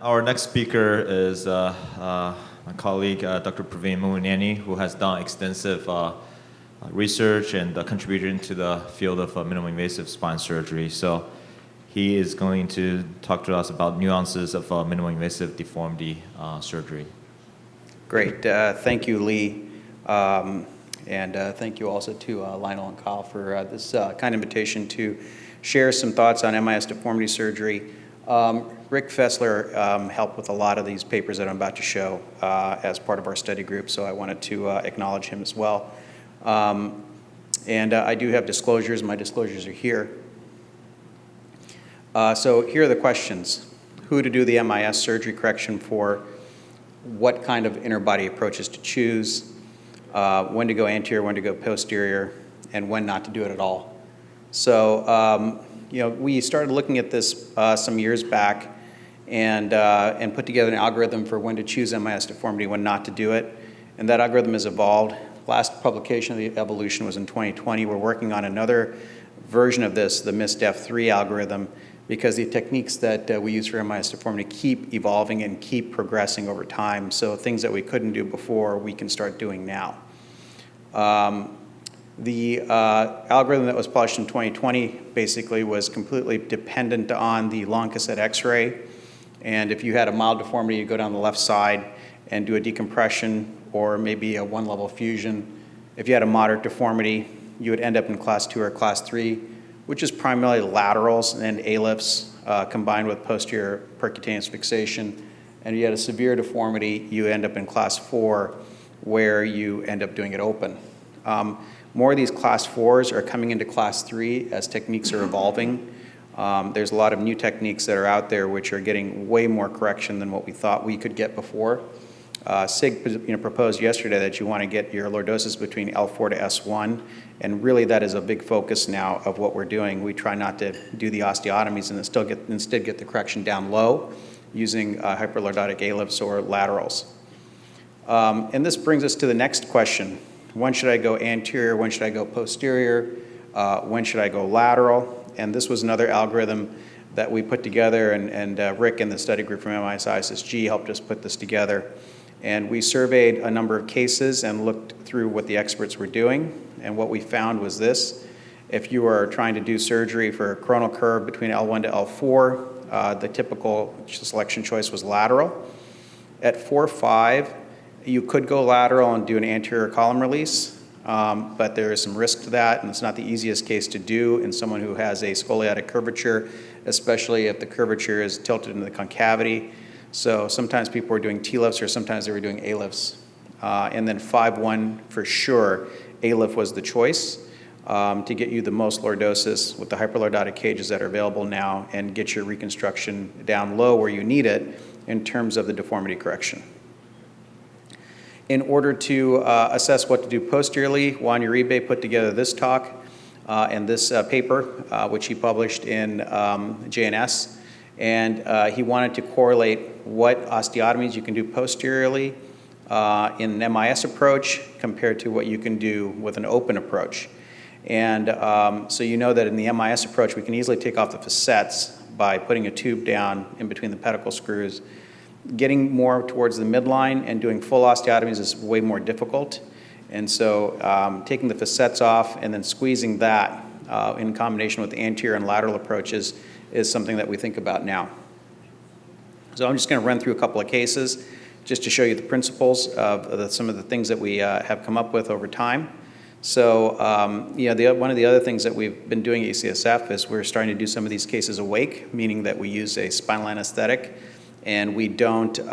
Our next speaker is my colleague, Dr. Praveen Mummaneni, who has done extensive research and contributed to the field of minimally invasive spine surgery. So he is going to talk to us about nuances of minimally invasive deformity surgery. Great. Thank you, Lee. And thank you also to Lionel and Kyle for this kind invitation to share some thoughts on MIS deformity surgery. Rick Fessler helped with a lot of these papers that I'm about to show as part of our study group, so I wanted to acknowledge him as well. And I do have disclosures. My disclosures are here. So here are the questions. Who to do the MIS surgery correction for, what kind of inner body approaches to choose, when to go anterior, when to go posterior, and when not to do it at all. So we started looking at this some years back and put together an algorithm for when to choose MIS deformity, when not to do it. And that algorithm has evolved. Last publication of the evolution was in 2020. We're working on another version of this, the MIS TLIF algorithm, because the techniques that we use for MIS deformity keep evolving and keep progressing over time. So things that we couldn't do before, we can start doing now. The algorithm that was published in 2020 basically was completely dependent on the long cassette X-ray. And if you had a mild deformity, you go down the left side and do a decompression or maybe a one-level fusion. If you had a moderate deformity, you would end up in class 2 or class 3, which is primarily laterals and ALIFs combined with posterior percutaneous fixation. And if you had a severe deformity, you end up in class 4, where you end up doing it open. More of these class 4s are coming into class 3 as techniques are evolving. There's a lot of new techniques that are out there which are getting way more correction than what we thought we could get before. SIG proposed yesterday that you want to get your lordosis between L4 to S1, and really that is a big focus now of what we're doing. We try not to do the osteotomies and instead get the correction down low using hyperlordotic ALIFs or laterals. And this brings us to the next question. When should I go anterior? When should I go posterior? When should I go lateral? And this was another algorithm that we put together, and Rick and the study group from MIS ISSG helped us put this together. And we surveyed a number of cases and looked through what the experts were doing. And what we found was this. If you are trying to do surgery for a coronal curve between L1 to L4, the typical selection choice was lateral. At 4-5, you could go lateral and do an anterior column release, but there is some risk to that, and it's not the easiest case to do in someone who has a scoliotic curvature, especially if the curvature is tilted into the concavity. So sometimes people were doing TLIFs or sometimes they were doing ALIFs. And then 5-1, for sure, ALIF was the choice to get you the most lordosis with the hyperlordotic cages that are available now and get your reconstruction down low where you need it in terms of the deformity correction. In order to assess what to do posteriorly, Juan Uribe put together this talk and this paper, which he published in JNS. And he wanted to correlate what osteotomies you can do posteriorly in an MIS approach compared to what you can do with an open approach. And so you know that in the MIS approach, we can easily take off the facets by putting a tube down in between the pedicle screws. Getting more towards the midline and doing full osteotomies is way more difficult. And so taking the facets off and then squeezing that in combination with the anterior and lateral approaches is something that we think about now. So I'm just going to run through a couple of cases just to show you the principles of some of the things that we have come up with over time. So one of the other things that we've been doing at UCSF is we're starting to do some of these cases awake, meaning that we use a spinal anesthetic and we don't put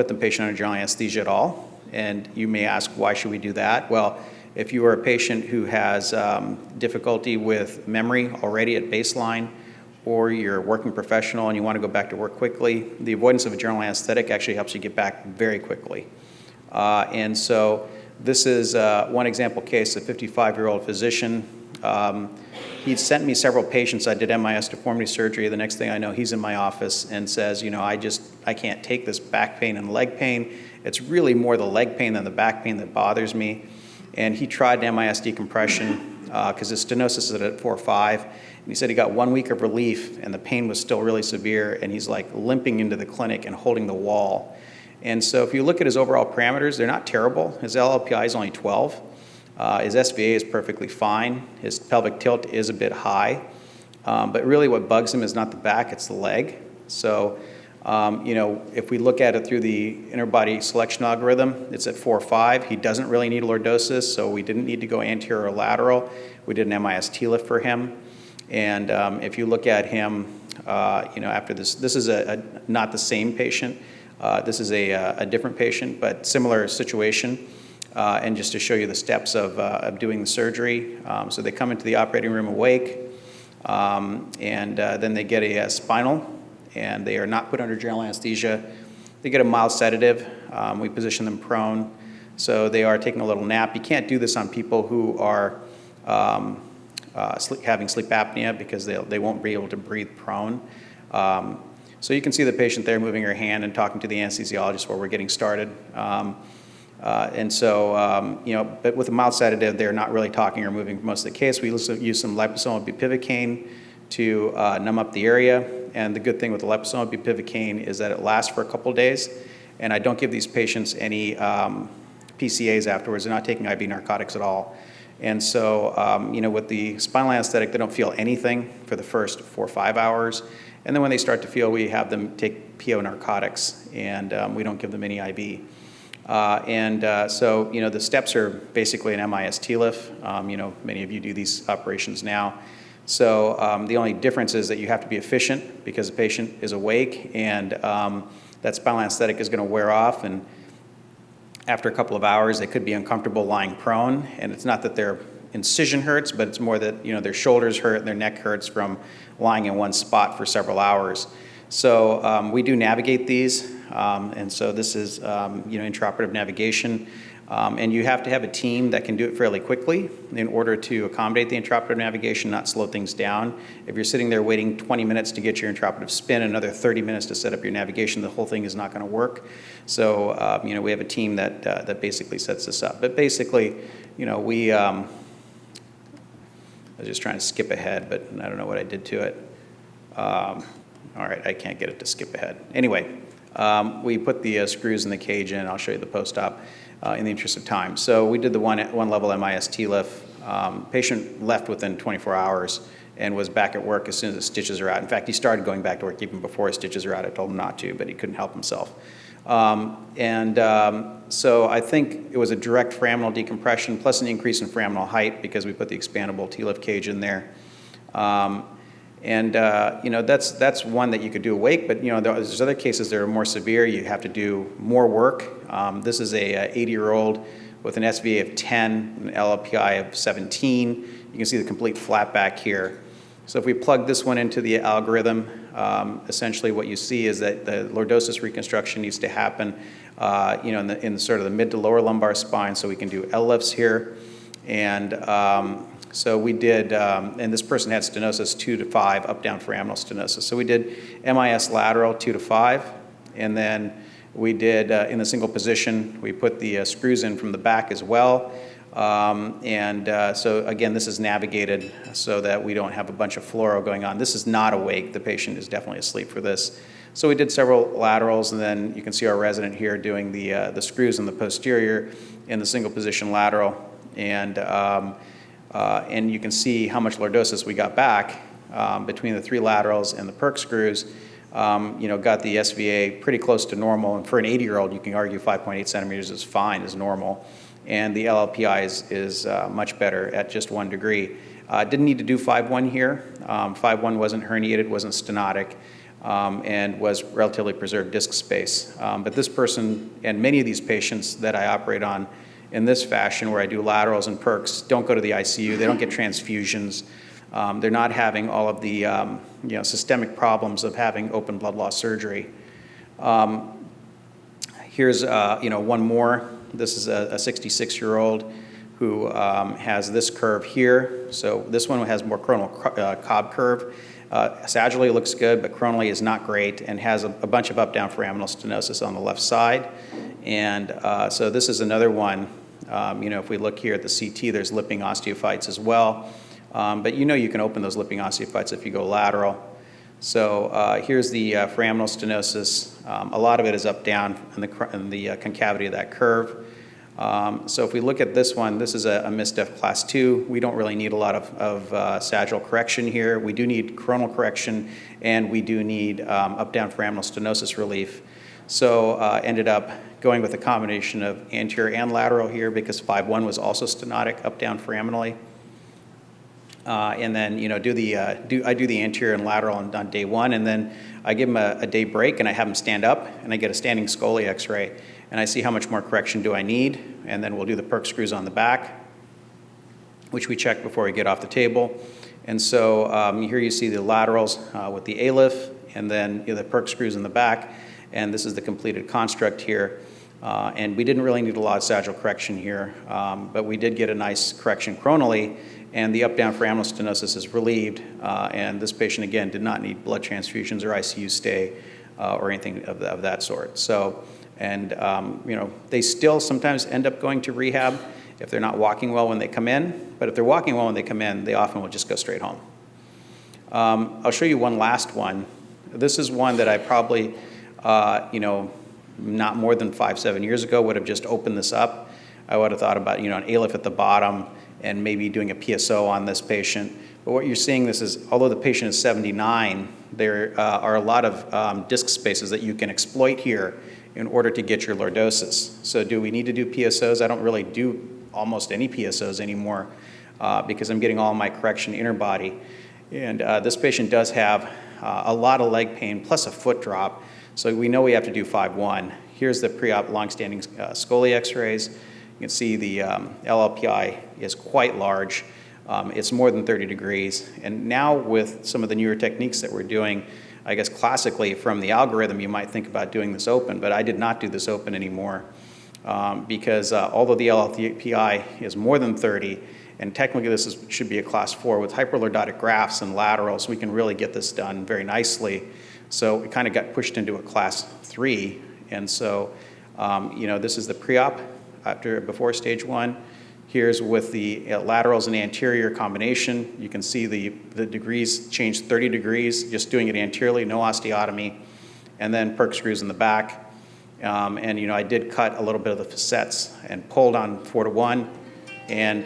the patient under general anesthesia at all. And you may ask, why should we do that? Well, if you are a patient who has difficulty with memory already at baseline, or you're a working professional and you want to go back to work quickly, the avoidance of a general anesthetic actually helps you get back very quickly. And so this is one example case, a 55-year-old physician. He sent me several patients. I did MIS deformity surgery. The next thing I know, he's in my office and says, I can't take this back pain and leg pain. It's really more the leg pain than the back pain that bothers me. And he tried MIS decompression. because his stenosis is at 4.5. And he said he got 1 week of relief and the pain was still really severe, and he's like limping into the clinic and holding the wall. And so if you look at his overall parameters, they're not terrible. His LLPI is only 12. His SVA is perfectly fine. His pelvic tilt is a bit high. But really what bugs him is not the back, it's the leg. So, if we look at it through the interbody selection algorithm, it's at 4.5. He doesn't really need lordosis, so we didn't need to go anterior or lateral. We did an MIS TLIF for him. And if you look at him, after this is not the same patient. This is a different patient, but similar situation. And just to show you the steps of doing the surgery. So they come into the operating room awake, and then they get a spinal, and they are not put under general anesthesia. They get a mild sedative. We position them prone. So they are taking a little nap. You can't do this on people who are having sleep apnea because they won't be able to breathe prone. So you can see the patient there moving her hand and talking to the anesthesiologist while we're getting started. But with a mild sedative, they're not really talking or moving for most of the case. We also use some liposomal bupivacaine to numb up the area. And the good thing with the liposomal bupivacaine is that it lasts for a couple days. And I don't give these patients any PCAs afterwards. They're not taking IV narcotics at all. And so, with the spinal anesthetic, they don't feel anything for the first 4 or 5 hours. And then when they start to feel, we have them take PO narcotics, and we don't give them any IV. So, the steps are basically an MIS TLIF. Many of you do these operations now. So the only difference is that you have to be efficient because the patient is awake, and that spinal anesthetic is going to wear off. And after a couple of hours, they could be uncomfortable lying prone. And it's not that their incision hurts, but it's more that their shoulders hurt and their neck hurts from lying in one spot for several hours. So we do navigate these. And so this is, intraoperative navigation. And you have to have a team that can do it fairly quickly in order to accommodate the intraoperative navigation, not slow things down. If you're sitting there waiting 20 minutes to get your intraoperative spin, another 30 minutes to set up your navigation, the whole thing is not going to work. So, we have a team that basically sets this up. But basically, we, I was just trying to skip ahead, but I don't know what I did to it. All right, I can't get it to skip ahead. Anyway, we put the screws in the cage in. I'll show you the post-op in the interest of time. So we did the one level MIS TLIF. Patient left within 24 hours and was back at work as soon as the stitches are out. In fact, he started going back to work even before his stitches are out. I told him not to, but he couldn't help himself. So I think it was a direct foraminal decompression plus an increase in foraminal height because we put the expandable TLIF cage in there. That's one that you could do awake, but there's other cases that are more severe. You have to do more work. This is a 80-year-old with an SVA of 10, an LLPI of 17. You can see the complete flat back here. So if we plug this one into the algorithm, essentially what you see is that the lordosis reconstruction needs to happen, in sort of the mid to lower lumbar spine. So we can do L-lifts here, and so we did, and this person had stenosis 2 to 5, up-down foraminal stenosis. So we did MIS lateral 2 to 5, and then we did, in the single position, we put the screws in from the back as well. So again, this is navigated so that we don't have a bunch of fluoro going on. This is not awake. The patient is definitely asleep for this. So we did several laterals, and then you can see our resident here doing the screws in the posterior in the single position lateral. And you can see how much lordosis we got back between the 3 laterals and the perk screws. Got the SVA pretty close to normal. And for an 80-year-old, you can argue 5.8 centimeters is fine, is normal. And the LLPI is much better at just 1 degree. Didn't need to do 5.1 here. 5.1 wasn't herniated, wasn't stenotic, and was relatively preserved disc space. But this person and many of these patients that I operate on in this fashion, where I do laterals and perks, don't go to the ICU. They don't get transfusions. They're not having all of the systemic problems of having open blood loss surgery. Here's one more. This is a 66-year-old who has this curve here. So this one has more coronal Cobb curve. Sagittally looks good, but coronally is not great and has a bunch of up-down foraminal stenosis on the left side. And so this is another one If we look here at the CT, there's lipping osteophytes as well. But you can open those lipping osteophytes if you go lateral. So here's the foraminal stenosis. A lot of it is up down in the concavity of that curve. So if we look at this one, this is a MIS TLIF class 2. We don't really need a lot of sagittal correction here. We do need coronal correction, and we do need up-down foraminal stenosis relief. So ended up going with a combination of anterior and lateral here because 5-1 was also stenotic up-down foraminally. And then, I do the anterior and lateral on day 1, and then I give them a day break, and I have them stand up, and I get a standing scoli X-ray, and I see how much more correction do I need, and then we'll do the perk screws on the back, which we check before we get off the table. And so here you see the laterals with the ALIF, and then the perk screws in the back, and this is the completed construct here. And we didn't really need a lot of sagittal correction here, but we did get a nice correction coronally, and the up-down foraminal stenosis is relieved, and this patient, again, did not need blood transfusions or ICU stay or anything of that sort. So, and they still sometimes end up going to rehab if they're not walking well when they come in, but if they're walking well when they come in, they often will just go straight home. I'll show you one last one. This is one that I probably, not more than 5-7 years ago would have just opened this up. I would have thought about, an ALIF at the bottom and maybe doing a PSO on this patient. But what you're seeing this is, although the patient is 79, there are a lot of disc spaces that you can exploit here in order to get your lordosis. So do we need to do PSOs? I don't really do almost any PSOs anymore because I'm getting all my correction inner body. And this patient does have a lot of leg pain plus a foot drop. So we know we have to do 5-1. Here's the pre-op long-standing scoli X-rays. You can see the LLPI is quite large. It's more than 30 degrees. And now with some of the newer techniques that we're doing, I guess classically from the algorithm, you might think about doing this open, but I did not do this open anymore because although the LLPI is more than 30, and technically this should be a class 4 with hyperlordotic grafts and laterals, we can really get this done very nicely. So it kind of got pushed into a class 3. And so, this is the pre-op before stage 1. Here's with the laterals and anterior combination. You can see the degrees change 30 degrees, just doing it anteriorly, no osteotomy, and then perk screws in the back. And I did cut a little bit of the facets and pulled on 4-1. And,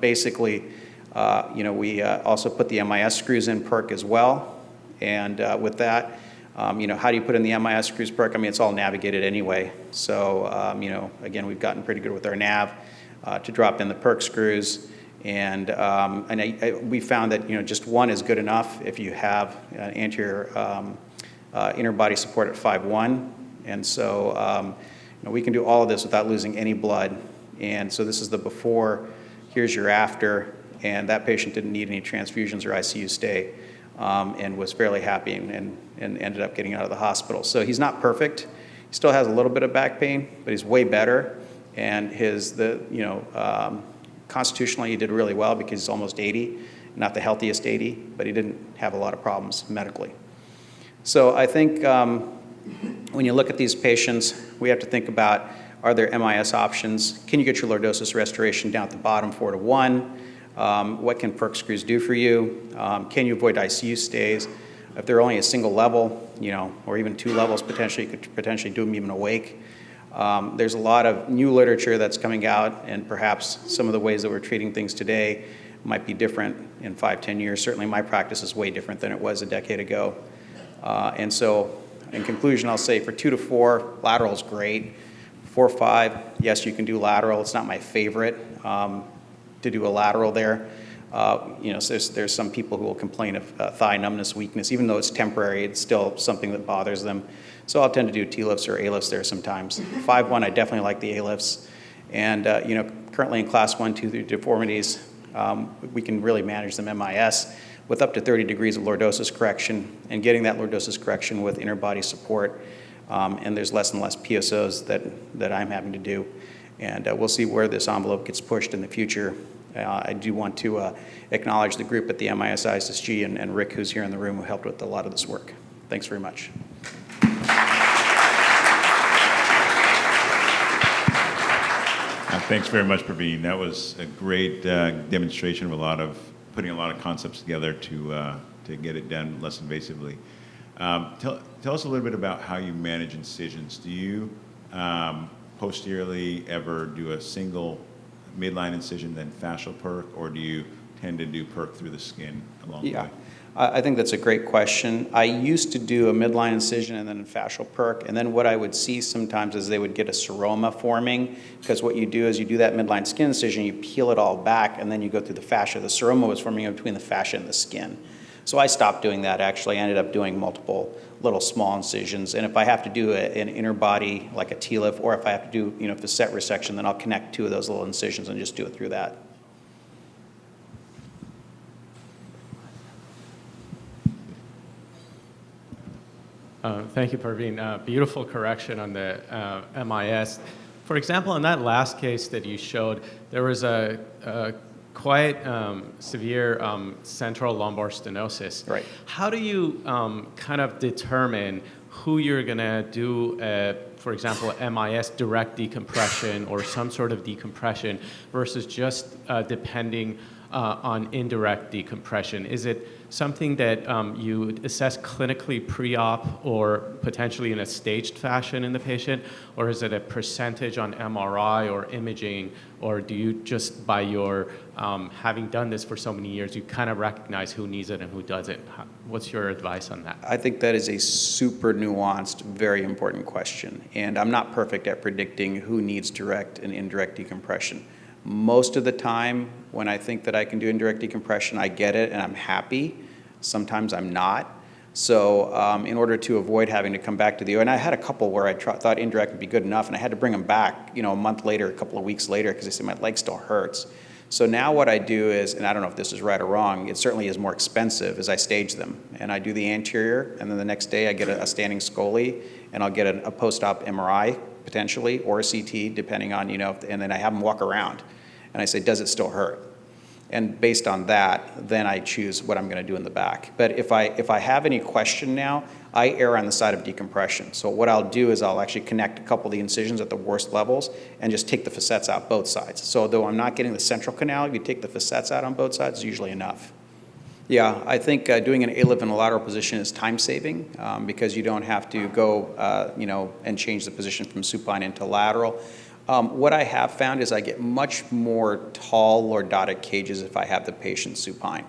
basically, we also put the MIS screws in perk as well. And with that, how do you put in the MIS screws perk? I mean, it's all navigated anyway. So, again, we've gotten pretty good with our nav to drop in the perk screws. And we found that, just one is good enough if you have an anterior inner body support at 5-1. And so, we can do all of this without losing any blood. And so this is the before, here's your after, and that patient didn't need any transfusions or ICU stay. And was fairly happy and ended up getting out of the hospital. So he's not perfect. He still has a little bit of back pain, but he's way better. And constitutionally he did really well because he's almost 80, not the healthiest 80, but he didn't have a lot of problems medically. So I think when you look at these patients, we have to think about, are there MIS options? Can you get your lordosis restoration down at the bottom 4-1? What can perk screws do for you? Can you avoid ICU stays? If they're only a single level, or even 2 levels potentially, you could potentially do them even awake. There's a lot of new literature that's coming out, and perhaps some of the ways that we're treating things today might be different in 5-10 years. Certainly my practice is way different than it was a decade ago. And so in conclusion, I'll say for 2-4, lateral is great. 4-5, yes, you can do lateral. It's not my favorite to do a lateral there. So there's some people who will complain of thigh numbness, weakness. Even though it's temporary, it's still something that bothers them. So I'll tend to do TLIFs or ALIFs there sometimes. 5-1, I definitely like the ALIFs. And currently in class 1, 2 through deformities, we can really manage them MIS with up to 30 degrees of lordosis correction and getting that lordosis correction with inner body support. And there's less and less PSOs that I'm having to do. And we'll see where this envelope gets pushed in the future. I do want to acknowledge the group at the MIS ISSG and Rick, who's here in the room, who helped with a lot of this work. Thanks very much. Thanks very much, Praveen. That was a great demonstration of putting a lot of concepts together to get it done less invasively. Tell us a little bit about how you manage incisions. Do you posteriorly ever do a single midline incision, then fascial perk, or do you tend to do perk through the skin along the way? I think that's a great question. I used to do a midline incision and then a fascial perk, and then what I would see sometimes is they would get a seroma forming, because what you do is you do that midline skin incision, you peel it all back, and then you go through the fascia. The seroma was forming in between the fascia and the skin. So I stopped doing that, actually. I ended up doing multiple little small incisions, and if I have to do an inner body, like a TLIF, or if I have to do facet resection, then I'll connect two of those little incisions and just do it through that. Thank you, Praveen. Beautiful correction on the MIS. For example, in that last case that you showed, there was a quite severe central lumbar stenosis. Right. How do you kind of determine who you're going to do, for example, MIS direct decompression or some sort of decompression versus just depending on indirect decompression? Is it something that you assess clinically pre-op or potentially in a staged fashion in the patient, or is it a percentage on MRI or imaging, or do you just, by your having done this for so many years, you kind of recognize who needs it and who doesn't? What's your advice on that? I think that is a super nuanced, very important question, and I'm not perfect at predicting who needs direct and indirect decompression. Most of the time, when I think that I can do indirect decompression, I get it and I'm happy. Sometimes I'm not. So in order to avoid having to come back to the OR, and I had a couple where I thought indirect would be good enough, and I had to bring them back, a month later, a couple of weeks later, because they said my leg still hurts. So now what I do is, and I don't know if this is right or wrong, it certainly is more expensive, is I stage them. And I do the anterior, and then the next day I get a standing scoli, and I'll get a post-op MRI, potentially, or a CT, depending on, and then I have them walk around. And I say, does it still hurt? And based on that, then I choose what I'm going to do in the back. But if I have any question now, I err on the side of decompression. So what I'll do is I'll actually connect a couple of the incisions at the worst levels and just take the facets out both sides. So though I'm not getting the central canal, if you take the facets out on both sides, it's usually enough. Yeah, I think doing an ALIF in a lateral position is time-saving because you don't have to go, and change the position from supine into lateral. What I have found is I get much more tall lordotic cages if I have the patient supine.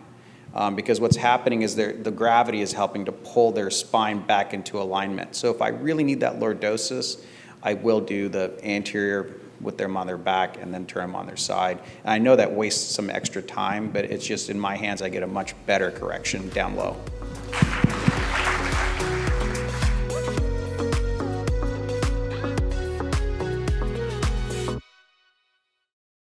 Because what's happening is the gravity is helping to pull their spine back into alignment. So if I really need that lordosis, I will do the anterior with them on their back and then turn them on their side. And I know that wastes some extra time, but it's just in my hands I get a much better correction down low.